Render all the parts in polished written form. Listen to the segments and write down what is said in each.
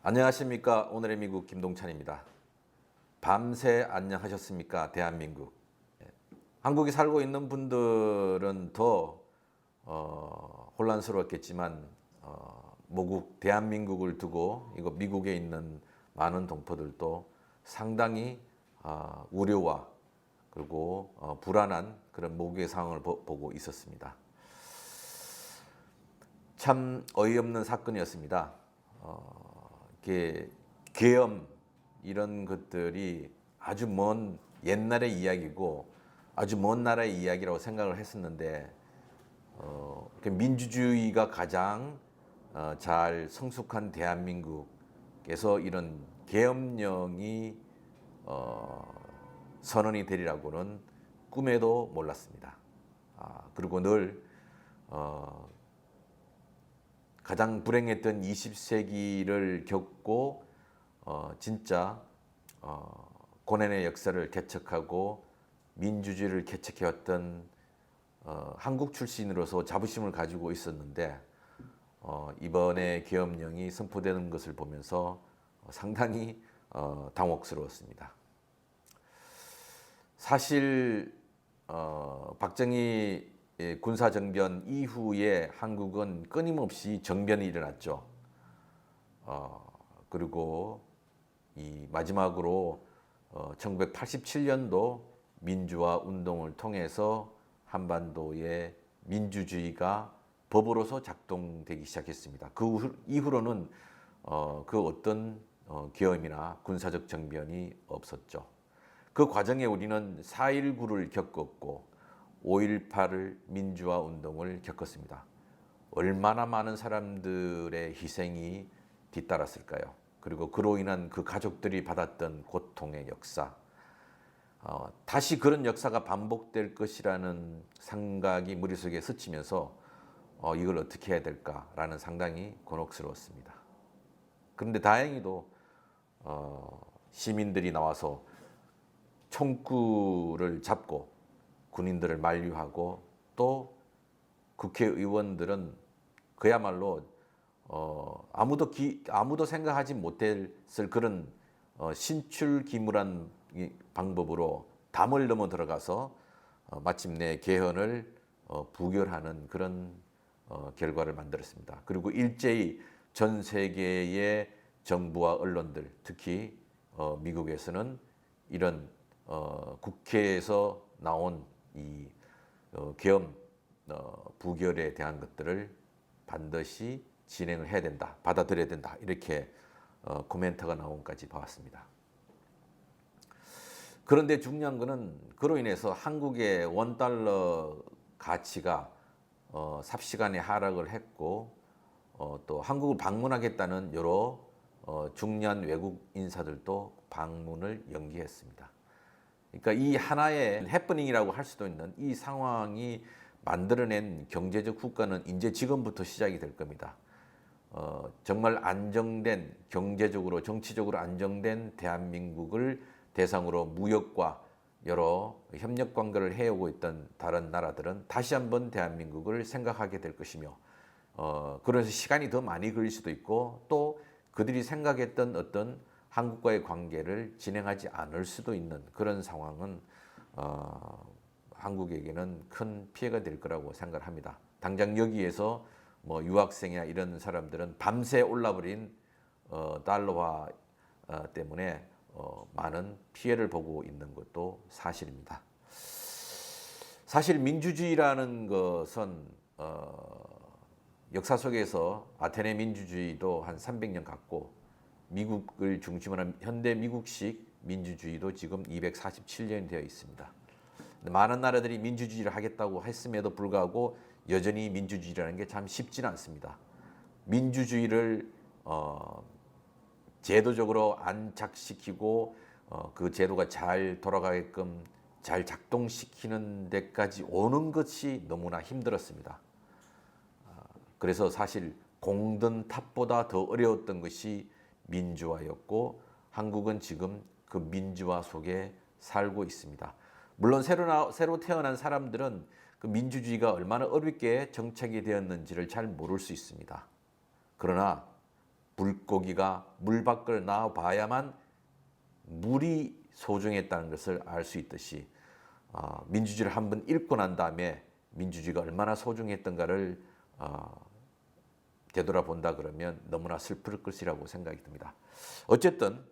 안녕하십니까. 오늘의 미국 김동찬입니다. 밤새 안녕하셨습니까? 대한민국. 한국에 살고 있는 분들은 더 혼란스러웠겠지만 모국 대한민국을 두고 이거 미국에 있는 많은 동포들도 상당히 우려와 그리고 불안한 그런 모국의 상황을 보고 있었습니다. 참 어이없는 사건이었습니다. 이렇게 계엄 이런 것들이 아주 먼 옛날의 이야기고 아주 먼 나라의 이야기라고 생각을 했었는데 민주주의가 가장 잘 성숙한 대한민국에서 이런 계엄령이 선언이 되리라고는 꿈에도 몰랐습니다. 그리고 늘 가장 불행했던 20세기를 겪고 진짜 고난의 역사를 개척하고 민주주의를 개척해왔던 한국 출신으로서 자부심을 가지고 있었는데 이번에 계엄령이 선포되는 것을 보면서 상당히 당혹스러웠습니다. 사실 박정희 군사정변 이후에 한국은 끊임없이 정변이 일어났죠. 그리고 이 마지막으로 1987년도 민주화 운동을 통해서 한반도의 민주주의가 법으로서 작동되기 시작했습니다. 그 이후로는 그 어떤 계엄이나 군사적 정변이 없었죠. 그 과정에 우리는 4.19를 겪었고 5.18을 민주화 운동을 겪었습니다. 얼마나 많은 사람들의 희생이 뒤따랐을까요? 그리고 그로 인한 그 가족들이 받았던 고통의 역사. 다시 그런 역사가 반복될 것이라는 생각이 머릿속에 스치면서 이걸 어떻게 해야 될까라는 상당히 곤혹스러웠습니다. 그런데 다행히도 시민들이 나와서 총구를 잡고 군인들을 만류하고 또 국회의원들은 그야말로 아무도 생각하지 못했을 그런 신출기물한 방법으로 담을 넘어 들어가서 마침내 개헌을 부결하는 그런 결과를 만들었습니다. 그리고 일제히 전 세계의 정부와 언론들, 특히 미국에서는 이런 국회에서 나온 이 계엄 부결에 대한 것들을 반드시 진행을 해야 된다, 받아들여야 된다 이렇게 코멘트가 나온까지 봐왔습니다. 그런데 중요한 것은 그로 인해서 한국의 원달러 가치가 삽시간에 하락을 했고 또 한국을 방문하겠다는 여러 중요한 외국 인사들도 방문을 연기했습니다. 그러니까 이 하나의 해프닝이라고 할 수도 있는 이 상황이 만들어낸 경제적 후과는 이제 지금부터 시작이 될 겁니다. 정말 안정된 경제적으로 정치적으로 안정된 대한민국을 대상으로 무역과 여러 협력 관계를 해오고 있던 다른 나라들은 다시 한번 대한민국을 생각하게 될 것이며 그래서 시간이 더 많이 걸릴 수도 있고 또 그들이 생각했던 어떤 한국과의 관계를 진행하지 않을 수도 있는 그런 상황은 한국에게는 큰 피해가 될 거라고 생각을 합니다. 당장 여기에서 뭐 유학생이나 이런 사람들은 밤새 올라버린 달러화 때문에 많은 피해를 보고 있는 것도 사실입니다. 사실 민주주의라는 것은 역사 속에서 아테네 민주주의도 한 300년 갔고 미국을 중심으로 한 현대 미국식 민주주의도 지금 247년이 되어 있습니다. 많은 나라들이 민주주의를 하겠다고 했음에도 불구하고 여전히 민주주의라는 게 참 쉽지는 않습니다. 민주주의를 제도적으로 안착시키고 그 제도가 잘 돌아가게끔 잘 작동시키는 데까지 오는 것이 너무나 힘들었습니다. 그래서 사실 공든 탑보다 더 어려웠던 것이 민주화였고 한국은 지금 그 민주화 속에 살고 있습니다. 물론 새로 태어난 사람들은 그 민주주의가 얼마나 어렵게 정착이 되었는지를 잘 모를 수 있습니다. 그러나 물고기가 물 밖을 나와봐야만 물이 소중했다는 것을 알 수 있듯이 민주주의를 한번 읽고 난 다음에 민주주의가 얼마나 소중했던가를 되돌아본다 그러면 너무나 슬플 것이라고 생각이 듭니다. 어쨌든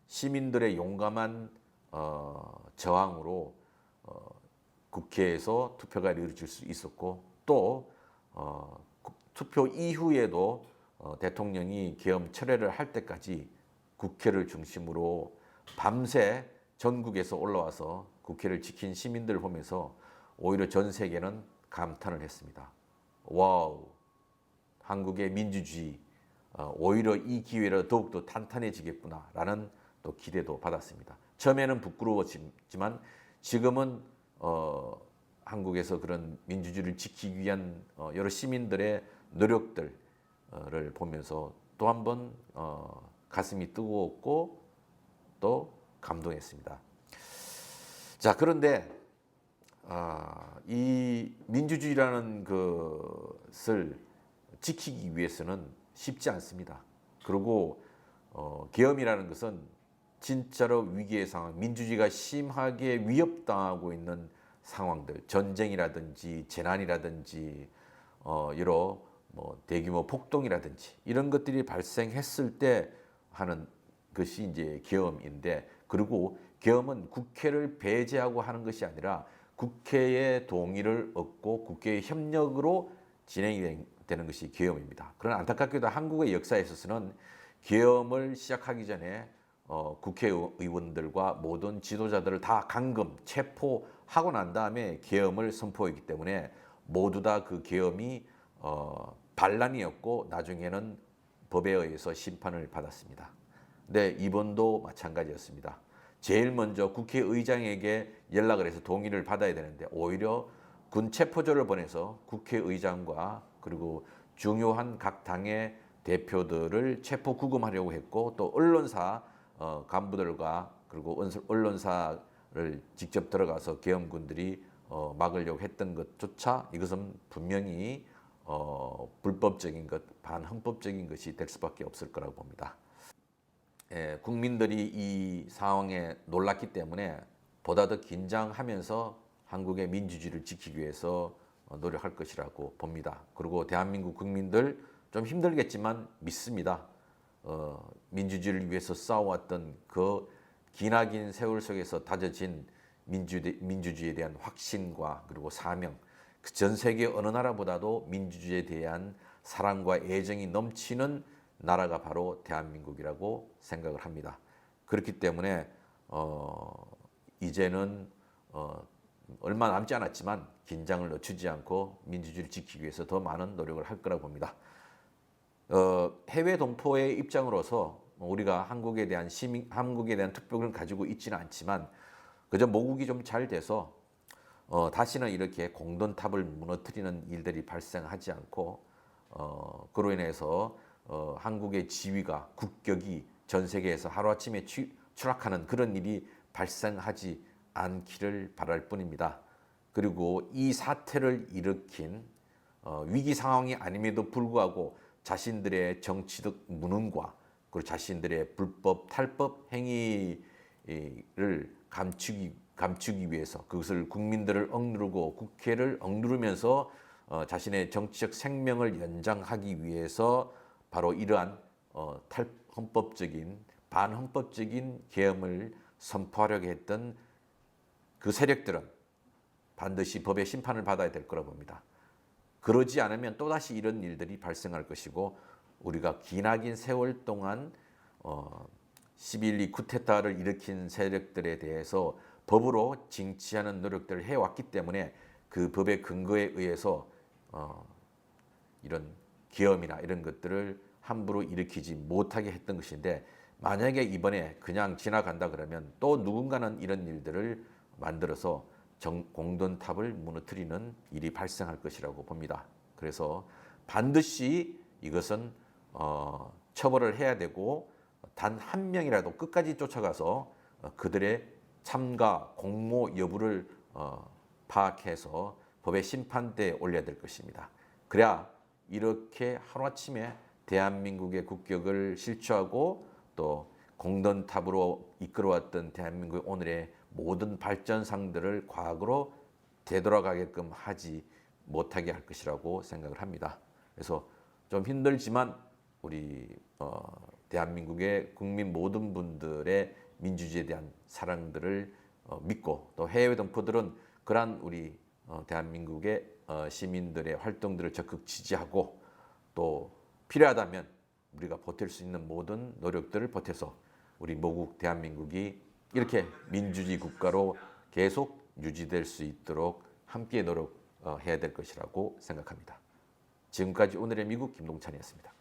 시민들의 용감한 저항으로 국회에서 투표가 이루어질 수 있었고 또 투표 이후에도 대통령이 계엄 철회를 할 때까지 국회를 중심으로 밤새 전국에서 올라와서 국회를 지킨 시민들을 보면서 오히려 전 세계는 감탄을 했습니다. 와우, 한국의 민주주의 오히려 이 기회로 더욱더 탄탄해지겠구나라는 또 기대도 받았습니다. 처음에는 부끄러웠지만 지금은 한국에서 그런 민주주의를 지키기 위한 여러 시민들의 노력들을 보면서 또 한 번 가슴이 뜨거웠고 또 감동했습니다. 자, 그런데 이 민주주의라는 것을 지키기 위해서는 쉽지 않습니다. 그리고 계엄이라는 것은 진짜로 위기의 상황, 민주주의가 심하게 위협당하고 있는 상황들, 전쟁이라든지 재난이라든지 여러 대규모 폭동이라든지 이런 것들이 발생했을 때 하는 것이 이제 계엄인데, 그리고 계엄은 국회를 배제하고 하는 것이 아니라 국회의 동의를 얻고 국회의 협력으로 진행이 되는 것이 계엄입니다. 그러나 안타깝게도 한국의 역사에 있어서는 계엄을 시작하기 전에 국회의원들과 모든 지도자들을 다 감금, 체포하고 난 다음에 계엄을 선포했기 때문에 모두 다 그 계엄이 반란이었고 나중에는 법에 의해서 심판을 받았습니다. 네, 이번도 마찬가지였습니다. 제일 먼저 국회의장에게 연락을 해서 동의를 받아야 되는데 오히려 군 체포조를 보내서 국회의장과 그리고 중요한 각 당의 대표들을 체포 구금하려고 했고 또 언론사 간부들과 그리고 언론사를 직접 들어가서 계엄군들이 막으려고 했던 것조차 이것은 분명히 불법적인 것, 반헌법적인 것이 될 수밖에 없을 거라고 봅니다. 국민들이 이 상황에 놀랐기 때문에 보다 더 긴장하면서 한국의 민주주의를 지키기 위해서 노력할 것이라고 봅니다. 그리고 대한민국 국민들 좀 힘들겠지만 믿습니다. 민주주의를 위해서 싸워왔던 그 기나긴 세월 속에서 다져진 민주주의에 대한 확신과 그리고 사명, 그 전 세계 어느 나라보다도 민주주의에 대한 사랑과 애정이 넘치는 나라가 바로 대한민국이라고 생각을 합니다. 그렇기 때문에 이제는 얼마 남지 않았지만 긴장을 늦추지 않고 민주주의를 지키기 위해서 더 많은 노력을 할 거라고 봅니다. 해외 동포의 입장으로서 우리가 한국에 대한 투표를 가지고 있지는 않지만 그저 모국이 좀 잘 돼서 다시는 이렇게 공돈탑을 무너뜨리는 일들이 발생하지 않고 그로 인해서 한국의 지위가 국격이 전 세계에서 하루아침에 추락하는 그런 일이 발생하지 않기를 바랄 뿐입니다. 그리고 이 사태를 일으킨 위기 상황이 아님에도 불구하고 자신들의 정치적 무능과 그리고 자신들의 불법 탈법 행위를 감추기 위해서 그것을 국민들을 억누르고 국회를 억누르면서 자신의 정치적 생명을 연장하기 위해서 바로 이러한 반헌법적인 계엄을 선포하려고 했던 그 세력들은 반드시 법의 심판을 받아야 될 거라고 봅니다. 그러지 않으면 또다시 이런 일들이 발생할 것이고 우리가 기나긴 세월 동안 11.2 쿠데타를 일으킨 세력들에 대해서 법으로 징치하는 노력들을 해왔기 때문에 그 법의 근거에 의해서 이런 계엄이나 이런 것들을 함부로 일으키지 못하게 했던 것인데 만약에 이번에 그냥 지나간다 그러면 또 누군가는 이런 일들을 만들어서 공돈탑을 무너뜨리는 일이 발생할 것이라고 봅니다. 그래서 반드시 이것은 처벌을 해야 되고 단 한 명이라도 끝까지 쫓아가서 그들의 참가 공모 여부를 파악해서 법의 심판대에 올려야 될 것입니다. 그래야 이렇게 하루아침에 대한민국의 국격을 실추하고 또 공든탑으로 이끌어왔던 대한민국의 오늘의 모든 발전상들을 과거로 되돌아가게끔 하지 못하게 할 것이라고 생각을 합니다. 그래서 좀 힘들지만 우리 대한민국의 국민 모든 분들의 민주주의에 대한 사랑들을 믿고 또 해외 동포들은 그러한 우리 대한민국의 시민들의 활동들을 적극 지지하고 또 필요하다면 우리가 버틸 수 있는 모든 노력들을 보태서 우리 모국 대한민국이 이렇게 민주주의 국가로 계속 유지될 수 있도록 함께 노력해야 될 것이라고 생각합니다. 지금까지 오늘의 미국 김동찬이었습니다.